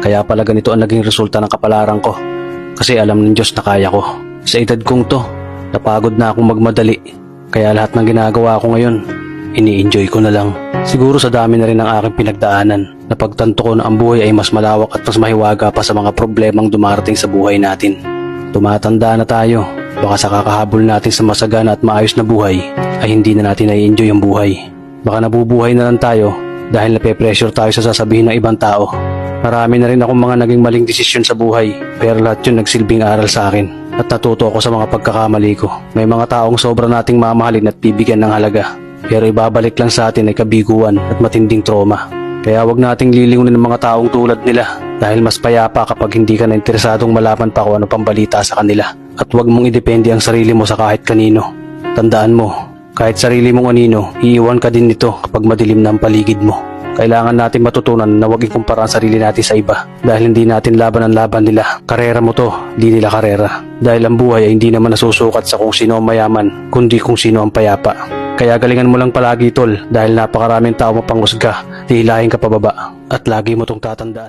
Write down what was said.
Kaya pala ganito ang naging resulta ng kapalaran ko. Kasi alam ng Diyos na kaya ko. Sa edad kong to, napagod na akong magmadali. Kaya lahat ng ginagawa ko ngayon, ini-enjoy ko na lang. Siguro sa dami na rin ng aking pinagdaanan, napagtanto ko na ang buhay ay mas malawak at mas mahiwaga pa sa mga problemang dumarating sa buhay natin. Tumatanda na tayo, baka sa kakahabol natin sa masagana at maayos na buhay, ay hindi na natin nai-enjoy ang buhay. Baka nabubuhay na lang tayo dahil nape-pressure tayo sa sasabihin ng ibang tao. Marami na rin akong mga naging maling desisyon sa buhay, pero lahat yun nagsilbing aral sa akin at natuto ako sa mga pagkakamali ko. May mga taong sobra nating mamahalin at bibigyan ng halaga, pero ibabalik lang sa atin ay kabiguan at matinding trauma. Kaya wag nating lilingunin ng mga taong tulad nila dahil mas payapa kapag hindi ka na interesadong malaman pa kung ano pang balita sa kanila. At wag mong idepende ang sarili mo sa kahit kanino. Tandaan mo, kahit sarili mong anino, iiwan ka din nito kapag madilim na ang paligid mo. Kailangan natin matutunan na huwag ikumpara ang sarili natin sa iba dahil hindi natin laban ang laban nila. Karera mo to, di nila karera. Dahil ang buhay ay hindi naman nasusukat sa kung sino ang mayaman, kundi kung sino ang payapa. Kaya galingan mo lang palagi tol dahil napakaraming tao mapanghusga, hihilahin ka pababa at lagi mo tong tatandaan.